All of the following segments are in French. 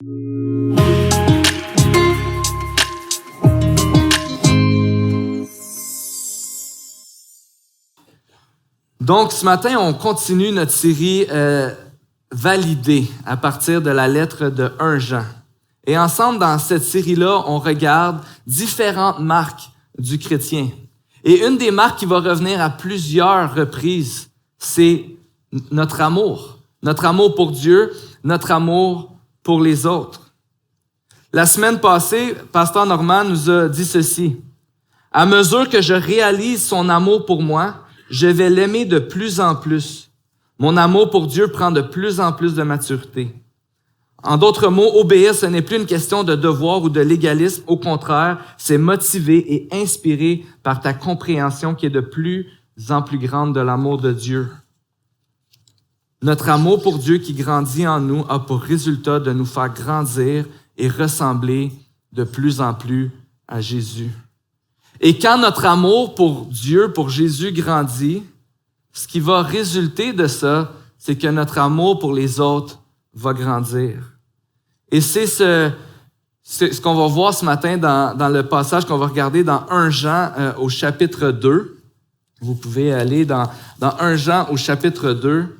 Donc, ce matin, on continue notre série Validée à partir de la lettre de 1 Jean. Et ensemble, dans cette série-là, on regarde différentes marques du chrétien. Et une des marques qui va revenir à plusieurs reprises, c'est notre amour. Notre amour pour Dieu, notre amour pour les autres. La semaine passée, Pasteur Normand nous a dit ceci. « À mesure que je réalise son amour pour moi, je vais l'aimer de plus en plus. Mon amour pour Dieu prend de plus en plus de maturité. » En d'autres mots, obéir, ce n'est plus une question de devoir ou de légalisme. Au contraire, c'est motivé et inspiré par ta compréhension qui est de plus en plus grande de l'amour de Dieu. Notre amour pour Dieu qui grandit en nous a pour résultat de nous faire grandir et ressembler de plus en plus à Jésus. Et quand notre amour pour Dieu, pour Jésus grandit, ce qui va résulter de ça, c'est que notre amour pour les autres va grandir. Et c'est ce qu'on va voir ce matin dans le passage qu'on va regarder dans 1 Jean au chapitre 2. Vous pouvez aller dans 1 Jean au chapitre 2.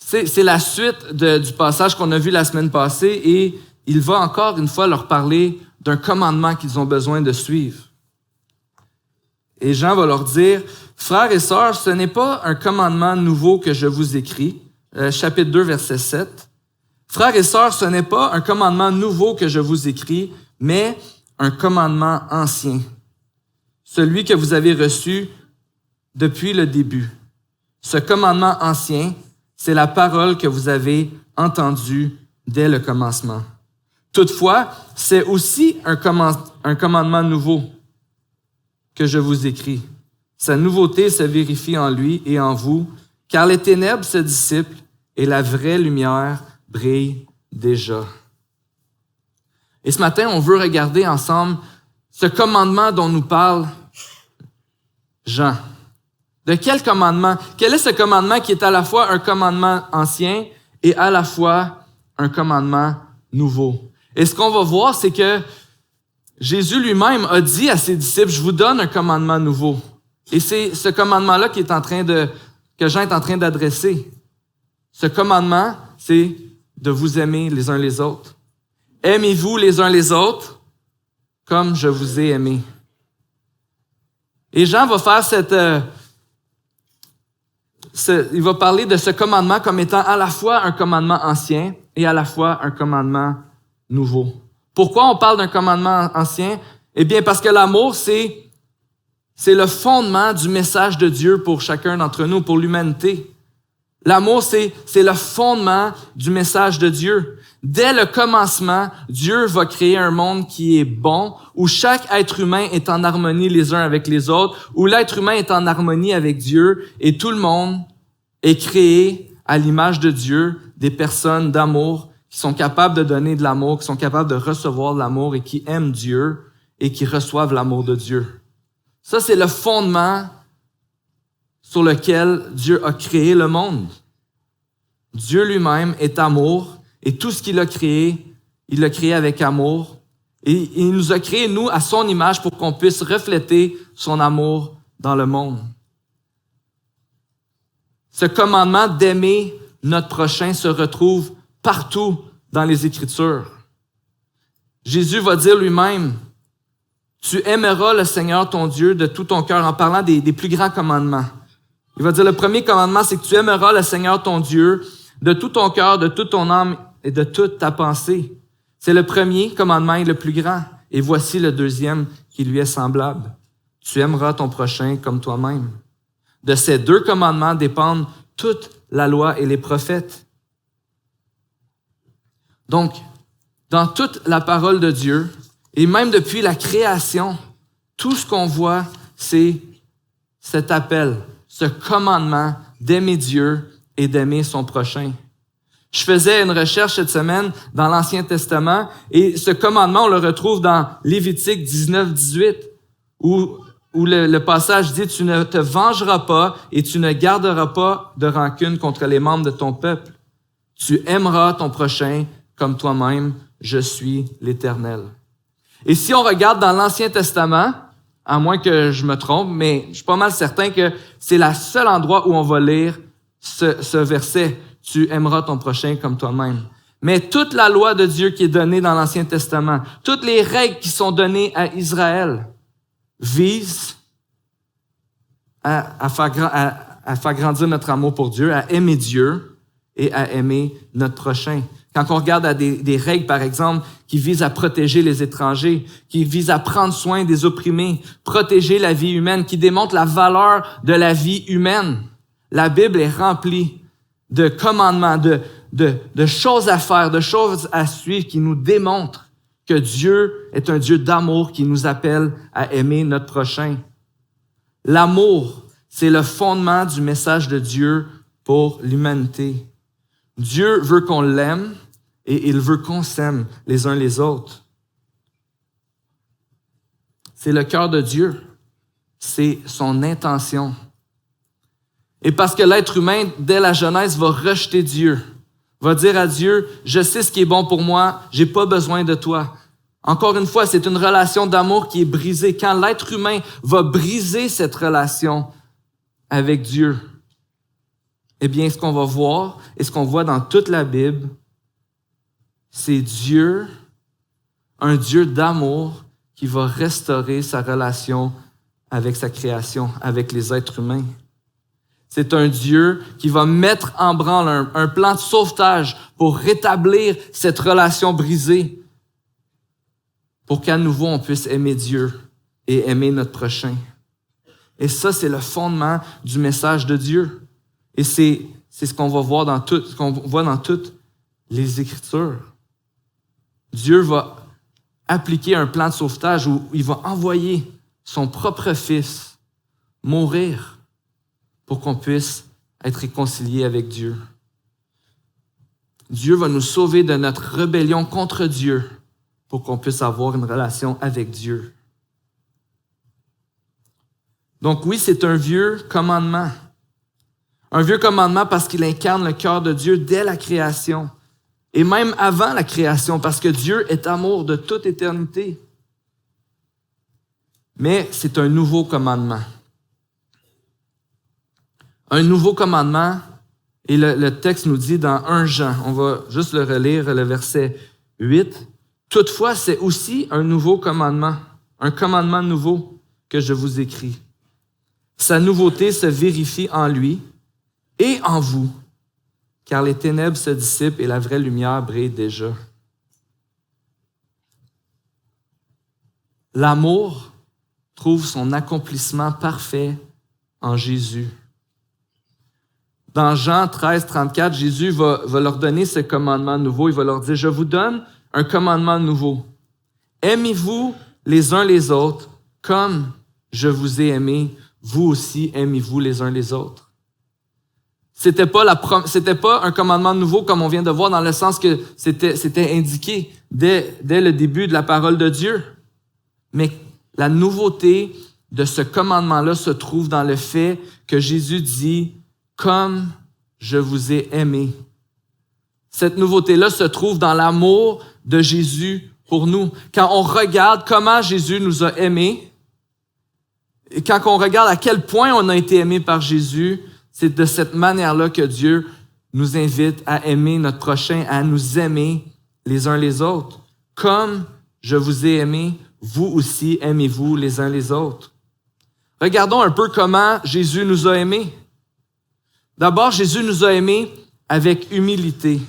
C'est la suite du passage qu'on a vu la semaine passée et il va encore une fois leur parler d'un commandement qu'ils ont besoin de suivre. Et Jean va leur dire, « Frères et sœurs, ce n'est pas un commandement nouveau que je vous écris. » Chapitre 2, verset 7. « Frères et sœurs, ce n'est pas un commandement nouveau que je vous écris, mais un commandement ancien, celui que vous avez reçu depuis le début. Ce commandement ancien, c'est la parole que vous avez entendue dès le commencement. Toutefois, c'est aussi un commandement nouveau que je vous écris. Sa nouveauté se vérifie en lui et en vous, car les ténèbres se dissipent et la vraie lumière brille déjà. » Et ce matin, on veut regarder ensemble ce commandement dont nous parle Jean. De quel commandement? Quel est ce commandement qui est à la fois un commandement ancien et à la fois un commandement nouveau? Et ce qu'on va voir, c'est que Jésus lui-même a dit à ses disciples, « Je vous donne un commandement nouveau. » Et c'est ce commandement-là que Jean est en train d'adresser. Ce commandement, c'est de vous aimer les uns les autres. Aimez-vous les uns les autres comme je vous ai aimé. Et Jean va faire il va parler de ce commandement comme étant à la fois un commandement ancien et à la fois un commandement nouveau. Pourquoi on parle d'un commandement ancien? Eh bien, parce que l'amour, c'est le fondement du message de Dieu pour chacun d'entre nous, pour l'humanité. L'amour, c'est le fondement du message de Dieu. Dès le commencement, Dieu va créer un monde qui est bon, où chaque être humain est en harmonie les uns avec les autres, où l'être humain est en harmonie avec Dieu, et tout le monde est créé à l'image de Dieu, des personnes d'amour qui sont capables de donner de l'amour, qui sont capables de recevoir de l'amour et qui aiment Dieu et qui reçoivent l'amour de Dieu. Ça, c'est le fondement sur lequel Dieu a créé le monde. Dieu lui-même est amour et tout ce qu'il a créé, il l'a créé avec amour. Et il nous a créé, nous, à son image pour qu'on puisse refléter son amour dans le monde. Ce commandement d'aimer notre prochain se retrouve partout dans les Écritures. Jésus va dire lui-même, « Tu aimeras le Seigneur ton Dieu de tout ton cœur », en parlant des plus grands commandements. Il va dire, le premier commandement, c'est que tu aimeras le Seigneur ton Dieu de tout ton cœur, de toute ton âme et de toute ta pensée. C'est le premier commandement et le plus grand. Et voici le deuxième qui lui est semblable. Tu aimeras ton prochain comme toi-même. De ces deux commandements dépendent toute la loi et les prophètes. Donc, dans toute la parole de Dieu, et même depuis la création, tout ce qu'on voit, c'est cet appel, ce commandement d'aimer Dieu et d'aimer son prochain. Je faisais une recherche cette semaine dans l'Ancien Testament et ce commandement, on le retrouve dans Lévitique 19-18, où où le passage dit « Tu ne te vengeras pas et tu ne garderas pas de rancune contre les membres de ton peuple. Tu aimeras ton prochain comme toi-même. Je suis l'Éternel. » Et si on regarde dans l'Ancien Testament, à moins que je me trompe, mais je suis pas mal certain que c'est le seul endroit où on va lire ce verset « Tu aimeras ton prochain comme toi-même ». Mais toute la loi de Dieu qui est donnée dans l'Ancien Testament, toutes les règles qui sont données à Israël, vise à faire grandir notre amour pour Dieu, à aimer Dieu et à aimer notre prochain. Quand on regarde à des règles, par exemple, qui visent à protéger les étrangers, qui visent à prendre soin des opprimés, protéger la vie humaine, qui démontrent la valeur de la vie humaine, la Bible est remplie de commandements, de choses à faire, de choses à suivre qui nous démontrent que Dieu est un Dieu d'amour qui nous appelle à aimer notre prochain. L'amour, c'est le fondement du message de Dieu pour l'humanité. Dieu veut qu'on l'aime et il veut qu'on s'aime les uns les autres. C'est le cœur de Dieu. C'est son intention. Et parce que l'être humain, dès la jeunesse, va rejeter Dieu, va dire à Dieu, « Je sais ce qui est bon pour moi, j'ai pas besoin de toi. » Encore une fois, c'est une relation d'amour qui est brisée. Quand l'être humain va briser cette relation avec Dieu, eh bien, ce qu'on va voir et ce qu'on voit dans toute la Bible, c'est Dieu, un Dieu d'amour qui va restaurer sa relation avec sa création, avec les êtres humains. C'est un Dieu qui va mettre en branle un plan de sauvetage pour rétablir cette relation brisée, pour qu'à nouveau on puisse aimer Dieu et aimer notre prochain. Et ça, c'est le fondement du message de Dieu. Et c'est ce qu'on va voir ce qu'on voit dans toutes les Écritures. Dieu va appliquer un plan de sauvetage où il va envoyer son propre Fils mourir pour qu'on puisse être réconcilié avec Dieu. Dieu va nous sauver de notre rébellion contre Dieu pour qu'on puisse avoir une relation avec Dieu. Donc oui, c'est un vieux commandement. Un vieux commandement parce qu'il incarne le cœur de Dieu dès la création. Et même avant la création, parce que Dieu est amour de toute éternité. Mais c'est un nouveau commandement. Un nouveau commandement, et le texte nous dit dans 1 Jean, on va juste le relire, le verset 8. Toutefois, c'est aussi un nouveau commandement, un commandement nouveau que je vous écris. Sa nouveauté se vérifie en lui et en vous, car les ténèbres se dissipent et la vraie lumière brille déjà. L'amour trouve son accomplissement parfait en Jésus. Dans Jean 13, 34, Jésus va leur donner ce commandement nouveau. Il va leur dire, « Je vous donne un commandement nouveau. Aimez-vous les uns les autres comme je vous ai aimé. Vous aussi, aimez-vous les uns les autres. » C'était pas un commandement nouveau comme on vient de voir dans le sens que c'était indiqué dès le début de la parole de Dieu. Mais la nouveauté de ce commandement-là se trouve dans le fait que Jésus dit « comme je vous ai aimé ». Cette nouveauté-là se trouve dans l'amour de Jésus pour nous. Quand on regarde comment Jésus nous a aimés, et quand on regarde à quel point on a été aimé par Jésus, c'est de cette manière-là que Dieu nous invite à aimer notre prochain, à nous aimer les uns les autres. Comme je vous ai aimé, vous aussi aimez-vous les uns les autres. Regardons un peu comment Jésus nous a aimés. D'abord, Jésus nous a aimés avec humilité.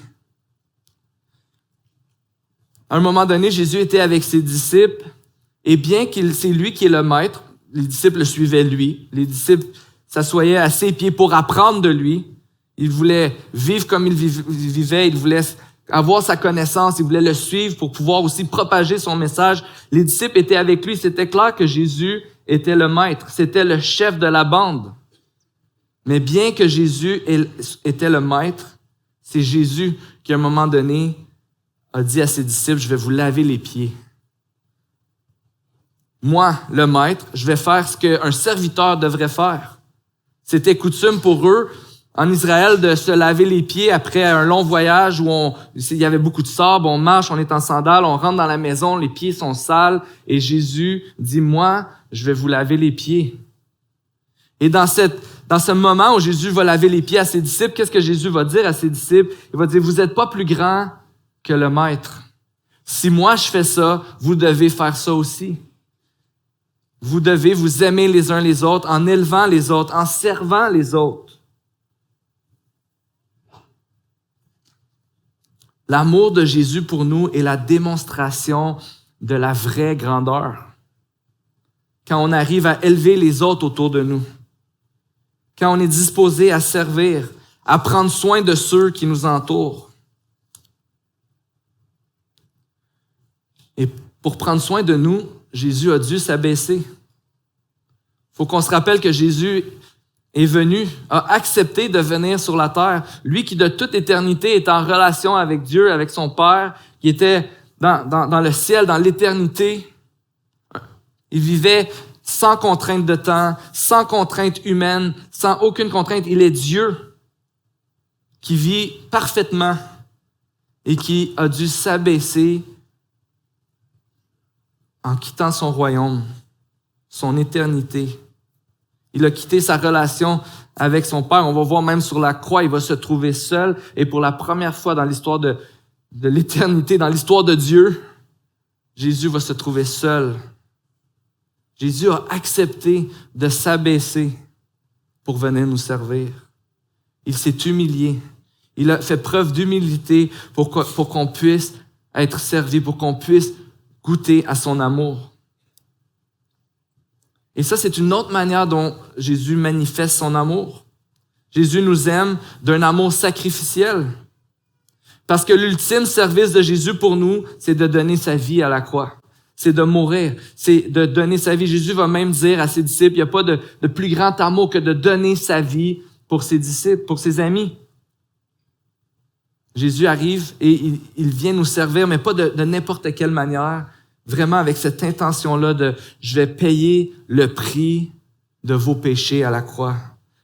À un moment donné, Jésus était avec ses disciples, et bien qu'il c'est lui qui est le maître, les disciples le suivaient lui. Les disciples s'assoyaient à ses pieds pour apprendre de lui. Ils voulaient vivre comme il vivait, ils voulaient avoir sa connaissance, ils voulaient le suivre pour pouvoir aussi propager son message. Les disciples étaient avec lui, c'était clair que Jésus était le maître, c'était le chef de la bande. Mais bien que Jésus était le maître, c'est Jésus qui, à un moment donné, a dit à ses disciples, « Je vais vous laver les pieds. » moi, le maître, je vais faire ce qu'un serviteur devrait faire. C'était coutume pour eux, en Israël, de se laver les pieds après un long voyage où il y avait beaucoup de sable, on marche, on est en sandales, on rentre dans la maison, les pieds sont sales, et Jésus dit, moi, je vais vous laver les pieds. Et dans ce moment où Jésus va laver les pieds à ses disciples, qu'est-ce que Jésus va dire à ses disciples? Il va dire, vous n'êtes pas plus grands que le maître. Si moi je fais ça, vous devez faire ça aussi. Vous devez vous aimer les uns les autres en élevant les autres, en servant les autres. L'amour de Jésus pour nous est la démonstration de la vraie grandeur. Quand on arrive à élever les autres autour de nous. Quand on est disposé à servir, à prendre soin de ceux qui nous entourent. Et pour prendre soin de nous, Jésus a dû s'abaisser. Il faut qu'on se rappelle que Jésus est venu, a accepté de venir sur la terre. Lui qui de toute éternité est en relation avec Dieu, avec son Père, qui était dans le ciel, dans l'éternité. Il vivait sans contrainte de temps, sans contrainte humaine, sans aucune contrainte. Il est Dieu qui vit parfaitement et qui a dû s'abaisser en quittant son royaume, son éternité. Il a quitté sa relation avec son Père. On va voir même sur la croix, il va se trouver seul. Et pour la première fois dans l'histoire de l'éternité, dans l'histoire de Dieu, Jésus va se trouver seul. Jésus a accepté de s'abaisser pour venir nous servir. Il s'est humilié. Il a fait preuve d'humilité pour qu'on puisse être servi, pour qu'on puisse goûter à son amour. Et ça, c'est une autre manière dont Jésus manifeste son amour. Jésus nous aime d'un amour sacrificiel. Parce que l'ultime service de Jésus pour nous, c'est de donner sa vie à la croix. C'est de mourir. C'est de donner sa vie. Jésus va même dire à ses disciples, il n'y a pas de plus grand amour que de donner sa vie pour ses disciples, pour ses amis. Jésus arrive et il vient nous servir, mais pas de n'importe quelle manière. Vraiment avec cette intention-là de « je vais payer le prix de vos péchés à la croix.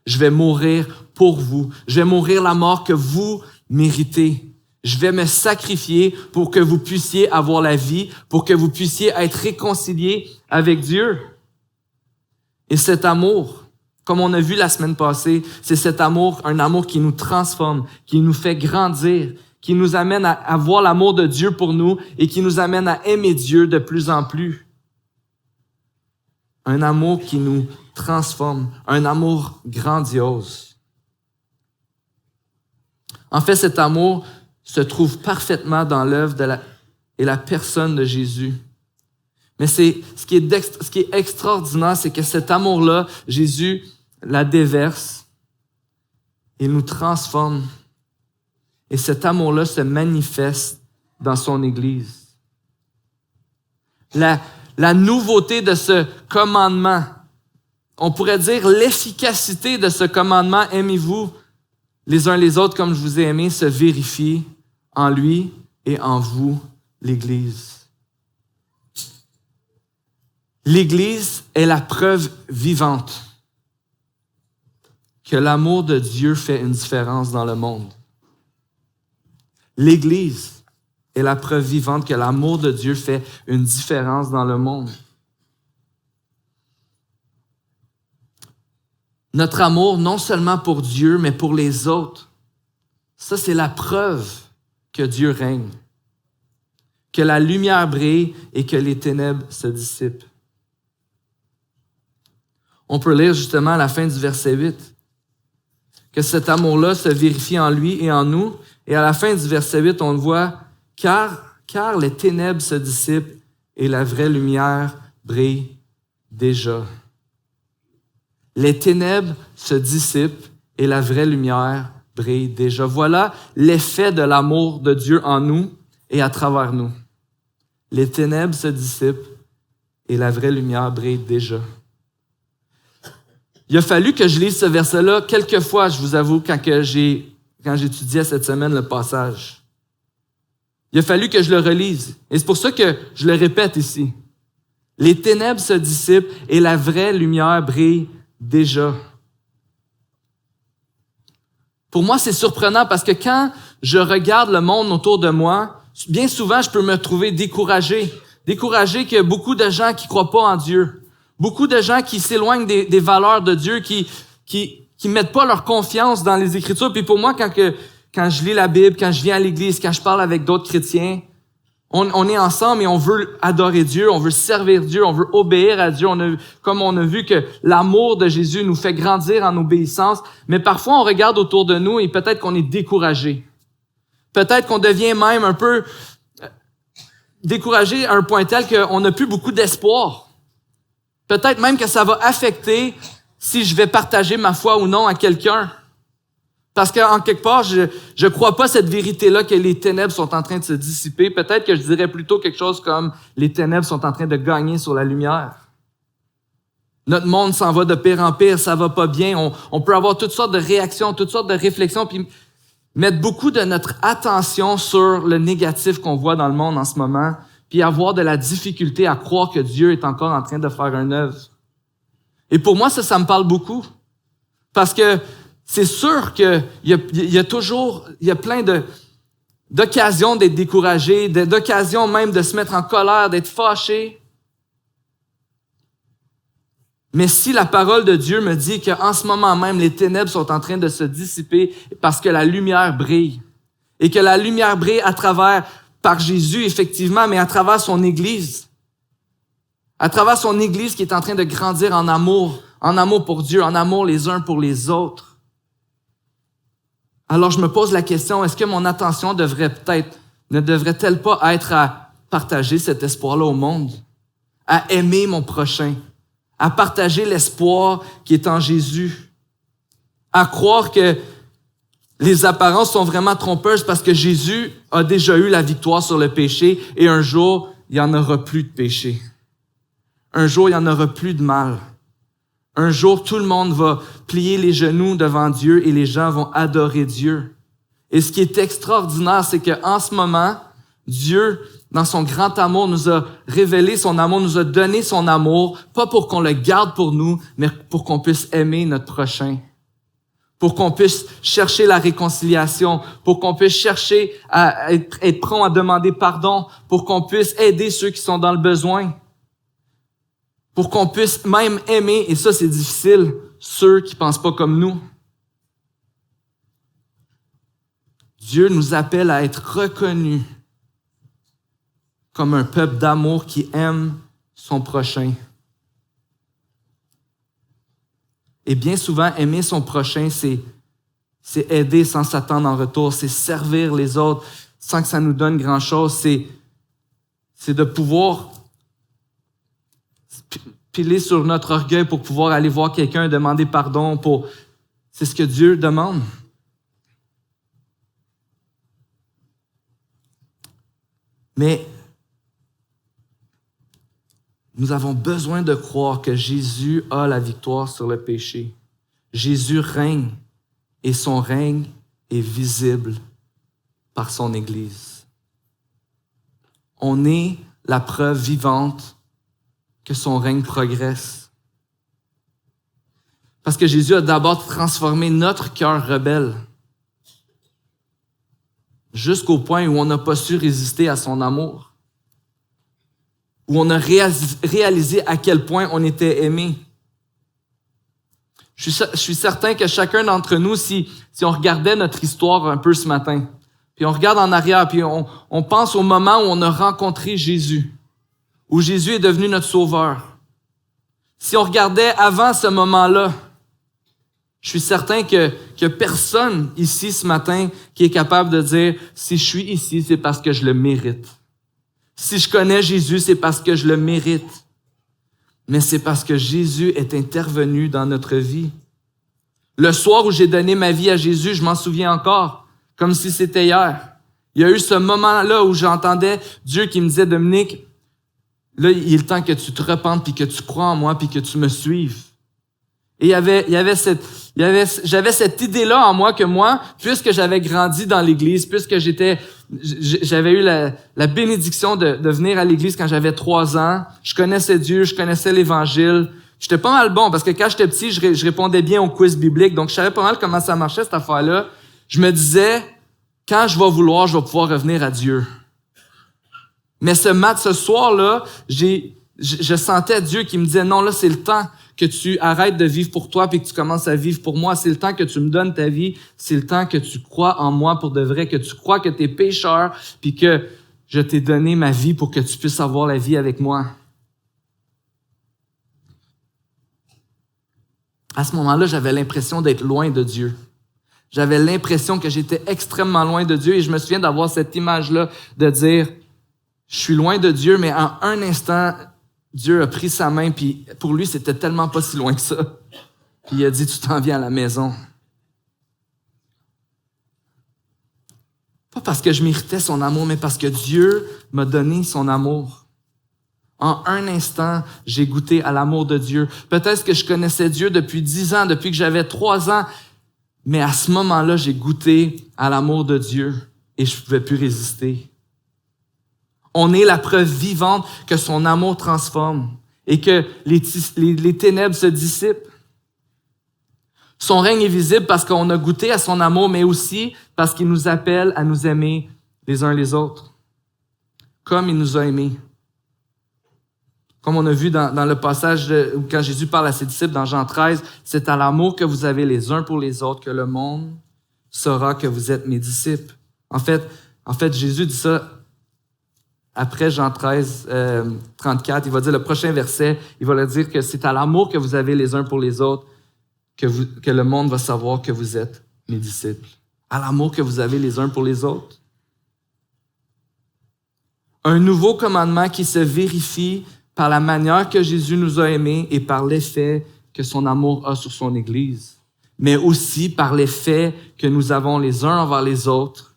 Je vais mourir pour vous. Je vais mourir la mort que vous méritez. Je vais me sacrifier pour que vous puissiez avoir la vie, pour que vous puissiez être réconciliés avec Dieu. » Et cet amour, comme on a vu la semaine passée, c'est cet amour, un amour qui nous transforme, qui nous fait grandir, qui nous amène à voir l'amour de Dieu pour nous et qui nous amène à aimer Dieu de plus en plus. Un amour qui nous transforme, un amour grandiose. En fait, cet amour se trouve parfaitement dans l'œuvre et la personne de Jésus. Mais ce qui est extraordinaire, c'est que cet amour-là, Jésus la déverse, il nous transforme. Et cet amour-là se manifeste dans son Église. La nouveauté de ce commandement, on pourrait dire l'efficacité de ce commandement, aimez-vous les uns les autres comme je vous ai aimé, se vérifie en lui et en vous, l'Église. L'Église est la preuve vivante que l'amour de Dieu fait une différence dans le monde. L'Église est la preuve vivante que l'amour de Dieu fait une différence dans le monde. Notre amour, non seulement pour Dieu, mais pour les autres, ça c'est la preuve que Dieu règne, que la lumière brille et que les ténèbres se dissipent. On peut lire justement à la fin du verset 8 que cet amour-là se vérifie en lui et en nous. Et à la fin du verset 8, on le voit, car les ténèbres se dissipent et la vraie lumière brille déjà. Les ténèbres se dissipent et la vraie lumière brille déjà. Voilà l'effet de l'amour de Dieu en nous et à travers nous. Les ténèbres se dissipent et la vraie lumière brille déjà. Il a fallu que je lise ce verset-là quelques fois, je vous avoue, quand j'étudiais cette semaine le passage. Il a fallu que je le relise. Et c'est pour ça que je le répète ici. Les ténèbres se dissipent et la vraie lumière brille déjà. Pour moi, c'est surprenant parce que quand je regarde le monde autour de moi, bien souvent, je peux me trouver découragé. Découragé qu'il y a beaucoup de gens qui croient pas en Dieu. Beaucoup de gens qui s'éloignent des valeurs de Dieu, qui mettent pas leur confiance dans les Écritures. Puis pour moi, quand je lis la Bible, quand je viens à l'Église, quand je parle avec d'autres chrétiens, on est ensemble et on veut adorer Dieu, on veut servir Dieu, on veut obéir à Dieu. Comme on a vu que l'amour de Jésus nous fait grandir en obéissance, mais parfois on regarde autour de nous et peut-être qu'on est découragé. Peut-être qu'on devient même un peu découragé à un point tel qu'on n'a plus beaucoup d'espoir. Peut-être même que ça va affecter si je vais partager ma foi ou non à quelqu'un. Parce qu'en quelque part, je crois pas cette vérité-là que les ténèbres sont en train de se dissiper. Peut-être que je dirais plutôt quelque chose comme les ténèbres sont en train de gagner sur la lumière. Notre monde s'en va de pire en pire, ça va pas bien. On peut avoir toutes sortes de réactions, toutes sortes de réflexions, puis mettre beaucoup de notre attention sur le négatif qu'on voit dans le monde en ce moment, puis avoir de la difficulté à croire que Dieu est encore en train de faire une œuvre. Et pour moi, ça me parle beaucoup. Parce que c'est sûr qu'il y a plein d'occasions d'être découragé, d'occasions même de se mettre en colère, d'être fâché. Mais si la parole de Dieu me dit qu'en ce moment même, les ténèbres sont en train de se dissiper parce que la lumière brille, et que la lumière brille par Jésus, effectivement, mais à travers son Église. À travers son Église qui est en train de grandir en amour pour Dieu, en amour les uns pour les autres. Alors je me pose la question, est-ce que mon attention ne devrait-elle pas être à partager cet espoir-là au monde, à aimer mon prochain, à partager l'espoir qui est en Jésus, à croire que les apparences sont vraiment trompeuses parce que Jésus a déjà eu la victoire sur le péché et un jour, il n'y en aura plus de péché. Un jour, il n'y en aura plus de mal. Un jour, tout le monde va plier les genoux devant Dieu et les gens vont adorer Dieu. Et ce qui est extraordinaire, c'est qu'en ce moment, Dieu, dans son grand amour, nous a révélé son amour, nous a donné son amour, pas pour qu'on le garde pour nous, mais pour qu'on puisse aimer notre prochain. Pour qu'on puisse chercher la réconciliation, pour qu'on puisse chercher à être prompt à demander pardon, pour qu'on puisse aider ceux qui sont dans le besoin. Pour qu'on puisse même aimer, et ça c'est difficile, ceux qui pensent pas comme nous. Dieu nous appelle à être reconnus comme un peuple d'amour qui aime son prochain. Et bien souvent, aimer son prochain, c'est aider sans s'attendre en retour, c'est servir les autres sans que ça nous donne grand-chose, c'est de pouvoir piler sur notre orgueil pour pouvoir aller voir quelqu'un et demander pardon. C'est ce que Dieu demande. Mais nous avons besoin de croire que Jésus a la victoire sur le péché. Jésus règne et son règne est visible par son Église. On est la preuve vivante que son règne progresse. Parce que Jésus a d'abord transformé notre cœur rebelle jusqu'au point où on n'a pas su résister à son amour, où on a réalisé à quel point on était aimé. Je suis certain que chacun d'entre nous, si on regardait notre histoire un peu ce matin, puis on regarde en arrière, puis on pense au moment où on a rencontré Jésus, où Jésus est devenu notre sauveur. Si on regardait avant ce moment-là, je suis certain que personne ici ce matin qui est capable de dire « Si je suis ici, c'est parce que je le mérite. Si je connais Jésus, c'est parce que je le mérite. » Mais c'est parce que Jésus est intervenu dans notre vie. Le soir où j'ai donné ma vie à Jésus, je m'en souviens encore, comme si c'était hier. Il y a eu ce moment-là où j'entendais Dieu qui me disait « Dominique, là, il est le temps que tu te repentes, puis que tu crois en moi, puis que tu me suives. » Et j'avais cette idée-là en moi que moi, puisque j'avais grandi dans l'Église, puisque j'avais eu la bénédiction de venir à l'Église quand j'avais 3 ans, je connaissais Dieu, je connaissais l'Évangile. J'étais pas mal bon parce que quand j'étais petit, je répondais bien aux quiz bibliques, donc je savais pas mal comment ça marchait cette affaire-là. Je me disais, quand je vais vouloir, je vais pouvoir revenir à Dieu. Mais ce soir-là, je sentais Dieu qui me disait, non, là, c'est le temps que tu arrêtes de vivre pour toi puis que tu commences à vivre pour moi. C'est le temps que tu me donnes ta vie. C'est le temps que tu crois en moi pour de vrai, que tu crois que tu es pécheur puis que je t'ai donné ma vie pour que tu puisses avoir la vie avec moi. À ce moment-là, j'avais l'impression d'être loin de Dieu. J'avais l'impression que j'étais extrêmement loin de Dieu et je me souviens d'avoir cette image-là de dire, je suis loin de Dieu, mais en un instant, Dieu a pris sa main, puis pour lui, c'était tellement pas si loin que ça. Puis il a dit, tu t'en viens à la maison. Pas parce que je méritais son amour, mais parce que Dieu m'a donné son amour. En un instant, j'ai goûté à l'amour de Dieu. Peut-être que je connaissais Dieu depuis 10 ans, depuis que j'avais 3 ans, mais à ce moment-là, j'ai goûté à l'amour de Dieu et je ne pouvais plus résister. On est la preuve vivante que son amour transforme et que les ténèbres se dissipent. Son règne est visible parce qu'on a goûté à son amour, mais aussi parce qu'il nous appelle à nous aimer les uns les autres, comme il nous a aimés. Comme on a vu dans le passage où quand Jésus parle à ses disciples dans Jean 13, c'est à l'amour que vous avez les uns pour les autres que le monde saura que vous êtes mes disciples. En fait, Jésus dit ça après Jean 13, 34. Il va dire le prochain verset, il va leur dire que c'est à l'amour que vous avez les uns pour les autres que le monde va savoir que vous êtes mes disciples. À l'amour que vous avez les uns pour les autres. Un nouveau commandement qui se vérifie par la manière que Jésus nous a aimés et par l'effet que son amour a sur son Église, mais aussi par l'effet que nous avons les uns envers les autres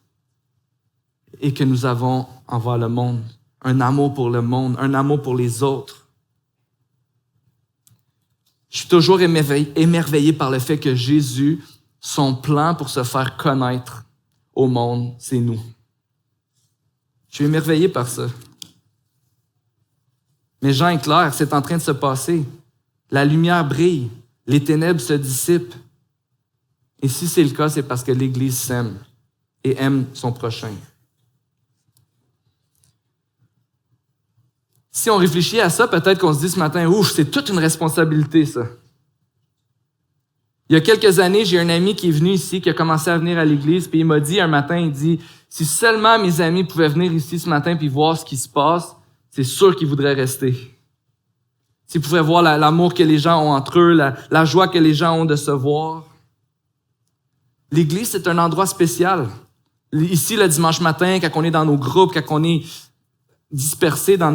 et que nous avons envers le monde. Un amour pour le monde, un amour pour les autres. Je suis toujours émerveillé par le fait que Jésus, son plan pour se faire connaître au monde, c'est nous. Je suis émerveillé par ça. Mais Jean est clair, c'est en train de se passer. La lumière brille, les ténèbres se dissipent. Et si c'est le cas, c'est parce que l'Église s'aime et aime son prochain. Si on réfléchit à ça, peut-être qu'on se dit ce matin, ouf, c'est toute une responsabilité, ça. Il y a quelques années, j'ai un ami qui est venu ici, qui a commencé à venir à l'église, puis il m'a dit un matin, il dit, si seulement mes amis pouvaient venir ici ce matin puis voir ce qui se passe, c'est sûr qu'ils voudraient rester. S'ils pouvaient voir l'amour que les gens ont entre eux, la joie que les gens ont de se voir. L'église, c'est un endroit spécial. Ici, le dimanche matin, quand on est dans nos groupes, quand on est dispersés dans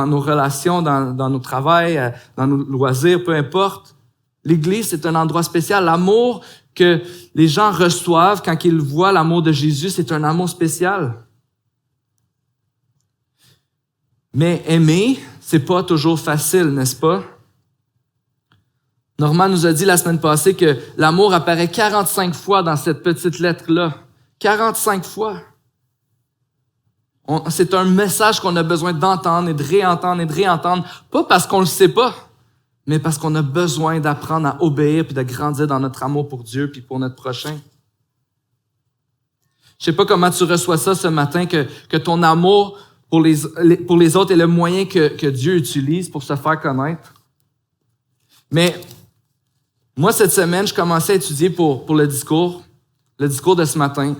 nos relations, dans nos travails, dans nos loisirs, peu importe. L'Église, c'est un endroit spécial. L'amour que les gens reçoivent quand ils voient l'amour de Jésus, c'est un amour spécial. Mais aimer, c'est pas toujours facile, n'est-ce pas? Normand nous a dit la semaine passée que l'amour apparaît 45 fois dans cette petite lettre-là. 45 fois. C'est un message qu'on a besoin d'entendre et de réentendre, pas parce qu'on le sait pas, mais parce qu'on a besoin d'apprendre à obéir puis de grandir dans notre amour pour Dieu puis pour notre prochain. Je sais pas comment tu reçois ça ce matin, que ton amour pour les autres est le moyen que Dieu utilise pour se faire connaître. Mais moi, cette semaine, je commençais à étudier pour le discours de ce matin.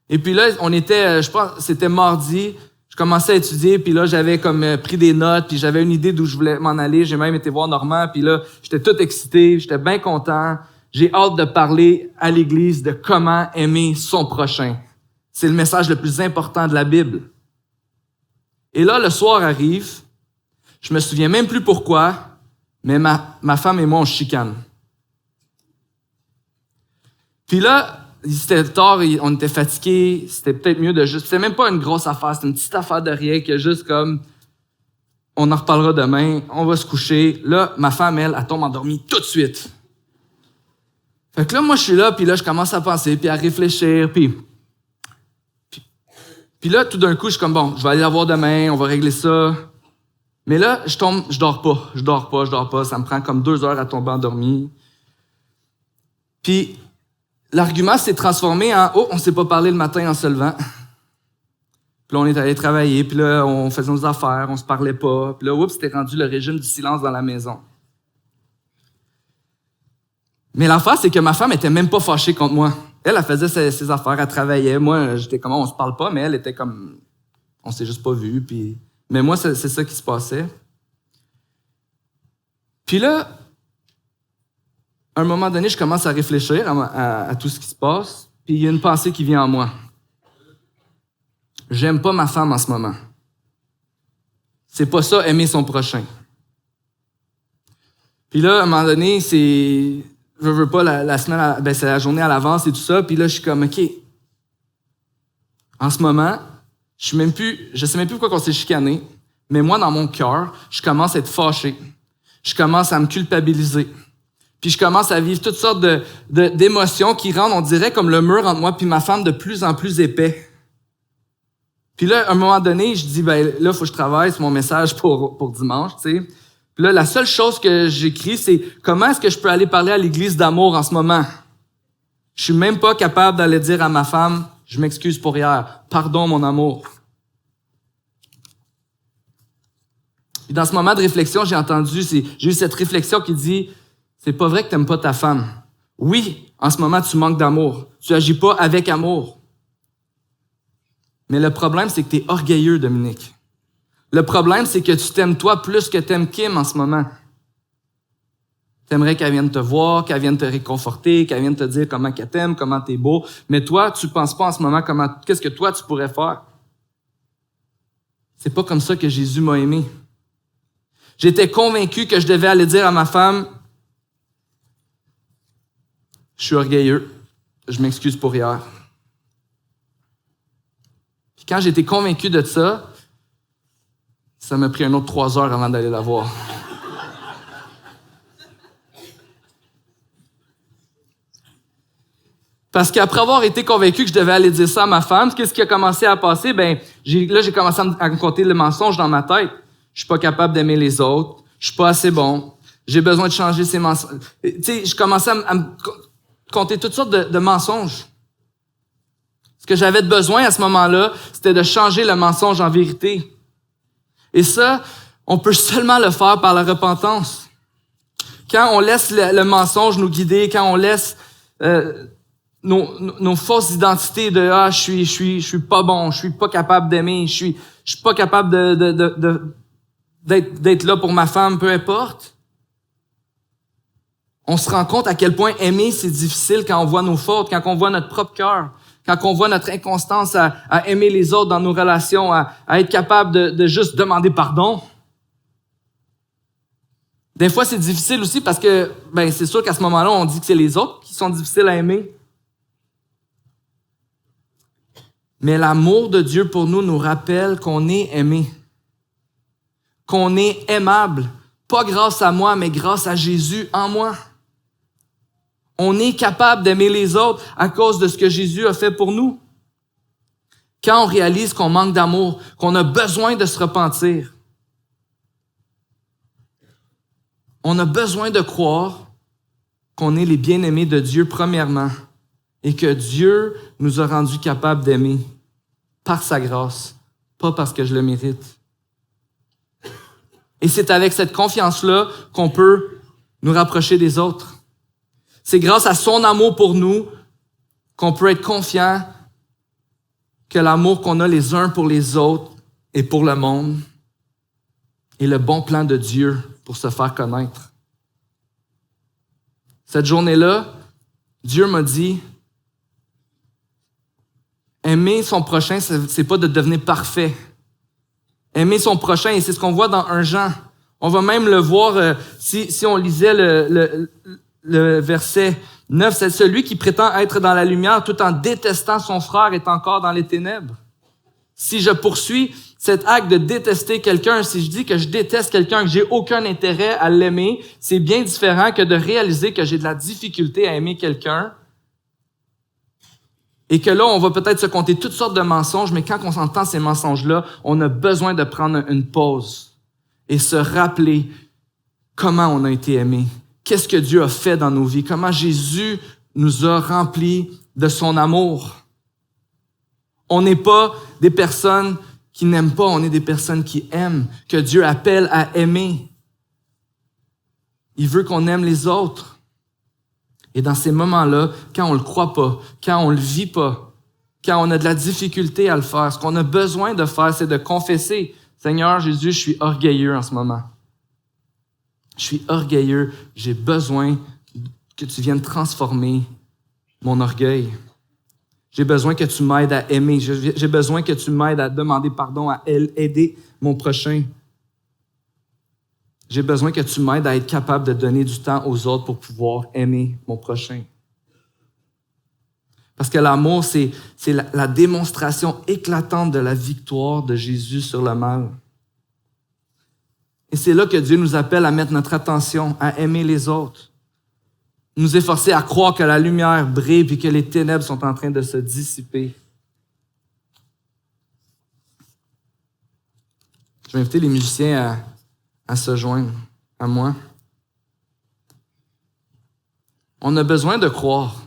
Et puis là, on était, je pense, c'était mardi, je commençais à étudier, puis là, j'avais comme pris des notes, puis j'avais une idée d'où je voulais m'en aller. J'ai même été voir Normand, puis là, j'étais tout excité, j'étais bien content. J'ai hâte de parler à l'Église de comment aimer son prochain. C'est le message le plus important de la Bible. Et là, le soir arrive, je me souviens même plus pourquoi, mais ma femme et moi, on chicane. Puis là, c'était tard, on était fatigués, c'était peut-être mieux de juste... C'était même pas une grosse affaire, c'était une petite affaire de rien, que juste comme, on en reparlera demain, on va se coucher. Là, ma femme, elle tombe endormie tout de suite. Fait que là, moi, je suis là, puis là, je commence à penser, puis à réfléchir, puis là, tout d'un coup, je suis comme, bon, je vais aller la voir demain, on va régler ça. Mais là, je dors pas. Ça me prend comme 2 heures à tomber endormi. Puis, l'argument s'est transformé en, oh, on s'est pas parlé le matin en se levant. Puis là, on est allé travailler, puis là, on faisait nos affaires, on se parlait pas. Puis là, oups, c'était rendu le régime du silence dans la maison. Mais l'affaire, c'est que ma femme était même pas fâchée contre moi. Elle faisait ses affaires, elle travaillait. Moi, j'étais comme, on se parle pas, mais elle était comme, on s'est juste pas vus. Puis... Mais moi, c'est ça qui se passait. Puis là, à un moment donné, je commence à réfléchir à tout ce qui se passe. Puis il y a une pensée qui vient en moi. J'aime pas ma femme en ce moment. C'est pas ça, aimer son prochain. Puis là, à un moment donné, je veux pas, la semaine, c'est la journée à l'avance et tout ça. Puis là, je suis comme, OK. En ce moment, je sais même plus pourquoi on s'est chicané, mais moi, dans mon cœur, je commence à être fâché. Je commence à me culpabiliser. Puis je commence à vivre toutes sortes d'émotions qui rendent, on dirait, comme le mur entre moi puis ma femme de plus en plus épais. Puis là, à un moment donné, je dis, là, il faut que je travaille, c'est mon message pour dimanche, tu sais. Puis là, la seule chose que j'écris, c'est comment est-ce que je peux aller parler à l'église d'amour en ce moment? Je suis même pas capable d'aller dire à ma femme, je m'excuse pour hier, pardon mon amour. Puis dans ce moment de réflexion, j'ai eu cette réflexion qui dit, c'est pas vrai que t'aimes pas ta femme. Oui, en ce moment, tu manques d'amour. Tu agis pas avec amour. Mais le problème, c'est que t'es orgueilleux, Dominique. Le problème, c'est que tu t'aimes toi plus que t'aimes Kim en ce moment. T'aimerais qu'elle vienne te voir, qu'elle vienne te réconforter, qu'elle vienne te dire comment qu'elle t'aime, comment t'es beau. Mais toi, tu penses pas en ce moment qu'est-ce que toi, tu pourrais faire. C'est pas comme ça que Jésus m'a aimé. J'étais convaincu que je devais aller dire à ma femme, je suis orgueilleux, je m'excuse pour hier. Puis quand j'étais convaincu de ça m'a pris un autre 3 heures avant d'aller la voir. Parce qu'après avoir été convaincu que je devais aller dire ça à ma femme, qu'est-ce qui a commencé à passer? J'ai commencé à me compter le mensonge dans ma tête. Je suis pas capable d'aimer les autres. Je suis pas assez bon. J'ai besoin de changer ces mensonges. Tu sais, je commençais à me compter toutes sortes de mensonges. Ce que j'avais besoin à ce moment-là, c'était de changer le mensonge en vérité. Et ça, on peut seulement le faire par la repentance. Quand on laisse le mensonge nous guider, quand on laisse nos fausses identités de je suis pas bon, je suis pas capable d'aimer, je suis pas capable d'être là pour ma femme, peu importe. On se rend compte à quel point aimer c'est difficile quand on voit nos fautes, quand on voit notre propre cœur, quand on voit notre inconstance à aimer les autres dans nos relations, à être capable de juste demander pardon. Des fois, c'est difficile aussi parce que, c'est sûr qu'à ce moment-là, on dit que c'est les autres qui sont difficiles à aimer. Mais l'amour de Dieu pour nous rappelle qu'on est aimé, qu'on est aimable, pas grâce à moi, mais grâce à Jésus en moi. On est capable d'aimer les autres à cause de ce que Jésus a fait pour nous. Quand on réalise qu'on manque d'amour, qu'on a besoin de se repentir, on a besoin de croire qu'on est les bien-aimés de Dieu premièrement et que Dieu nous a rendus capables d'aimer par sa grâce, pas parce que je le mérite. Et c'est avec cette confiance-là qu'on peut nous rapprocher des autres. C'est grâce à son amour pour nous qu'on peut être confiant que l'amour qu'on a les uns pour les autres et pour le monde est le bon plan de Dieu pour se faire connaître. Cette journée-là, Dieu m'a dit, aimer son prochain, c'est pas de devenir parfait. Aimer son prochain, et c'est ce qu'on voit dans 1 Jean. On va même le voir si on lisait le verset 9, c'est celui qui prétend être dans la lumière tout en détestant son frère est encore dans les ténèbres. Si je poursuis cet acte de détester quelqu'un, si je dis que je déteste quelqu'un, que j'ai aucun intérêt à l'aimer, c'est bien différent que de réaliser que j'ai de la difficulté à aimer quelqu'un et que là, on va peut-être se compter toutes sortes de mensonges, mais quand on s'entend ces mensonges-là, on a besoin de prendre une pause et se rappeler comment on a été aimé, qu'est-ce que Dieu a fait dans nos vies, comment Jésus nous a remplis de son amour. On n'est pas des personnes qui n'aiment pas, on est des personnes qui aiment, que Dieu appelle à aimer. Il veut qu'on aime les autres. Et dans ces moments-là, quand on le croit pas, quand on le vit pas, quand on a de la difficulté à le faire, ce qu'on a besoin de faire, c'est de confesser, Seigneur Jésus, je suis orgueilleux en ce moment. Je suis orgueilleux, j'ai besoin que tu viennes transformer mon orgueil. J'ai besoin que tu m'aides à aimer. J'ai besoin que tu m'aides à demander pardon, à aider mon prochain. J'ai besoin que tu m'aides à être capable de donner du temps aux autres pour pouvoir aimer mon prochain. Parce que l'amour, c'est la démonstration éclatante de la victoire de Jésus sur le mal. Et c'est là que Dieu nous appelle à mettre notre attention, à aimer les autres. Nous efforcer à croire que la lumière brille et que les ténèbres sont en train de se dissiper. Je vais inviter les musiciens à se joindre à moi. On a besoin de croire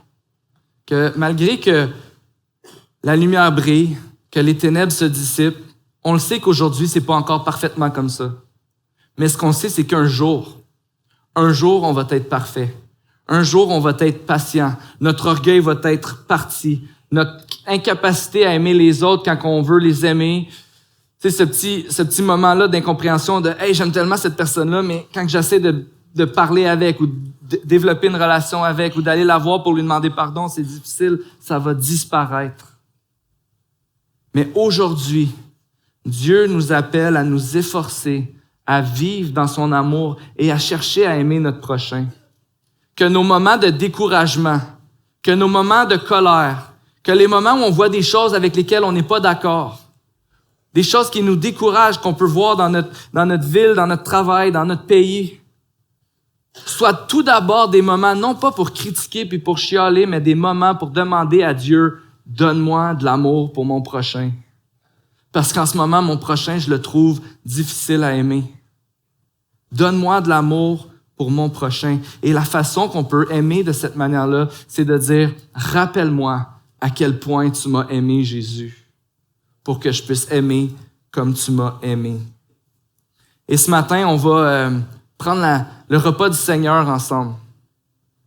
que malgré que la lumière brille, que les ténèbres se dissipent, on le sait qu'aujourd'hui, c'est pas encore parfaitement comme ça. Mais ce qu'on sait, c'est qu'un jour, on va être parfait. Un jour, on va être patient. Notre orgueil va être parti. Notre incapacité à aimer les autres quand on veut les aimer. Tu sais, ce petit moment-là d'incompréhension de « Hey, j'aime tellement cette personne-là, mais quand j'essaie de parler avec ou de développer une relation avec ou d'aller la voir pour lui demander pardon, c'est difficile, ça va disparaître. » Mais aujourd'hui, Dieu nous appelle à nous efforcer, à vivre dans son amour et à chercher à aimer notre prochain. Que nos moments de découragement, que nos moments de colère, que les moments où on voit des choses avec lesquelles on n'est pas d'accord, des choses qui nous découragent, qu'on peut voir dans notre ville, dans notre travail, dans notre pays, soient tout d'abord des moments, non pas pour critiquer puis pour chialer, mais des moments pour demander à Dieu, donne-moi de l'amour pour mon prochain. Parce qu'en ce moment, mon prochain, je le trouve difficile à aimer. Donne-moi de l'amour pour mon prochain. Et la façon qu'on peut aimer de cette manière-là, c'est de dire, rappelle-moi à quel point tu m'as aimé, Jésus, pour que je puisse aimer comme tu m'as aimé. Et ce matin, on va prendre le repas du Seigneur ensemble.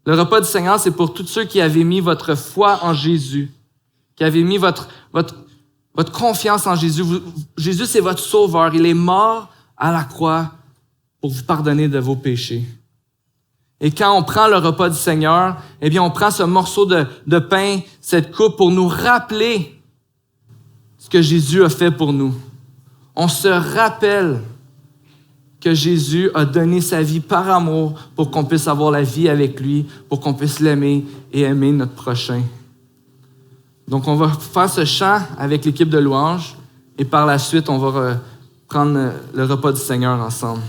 Le repas du Seigneur, c'est pour tous ceux qui avaient mis votre foi en Jésus, qui avaient mis votre confiance en Jésus. Jésus, c'est votre sauveur. Il est mort à la croix pour vous pardonner de vos péchés. Et quand on prend le repas du Seigneur, eh bien, on prend ce morceau de pain, cette coupe, pour nous rappeler ce que Jésus a fait pour nous. On se rappelle que Jésus a donné sa vie par amour pour qu'on puisse avoir la vie avec lui, pour qu'on puisse l'aimer et aimer notre prochain. Donc, on va faire ce chant avec l'équipe de louange et par la suite, on va prendre le repas du Seigneur ensemble.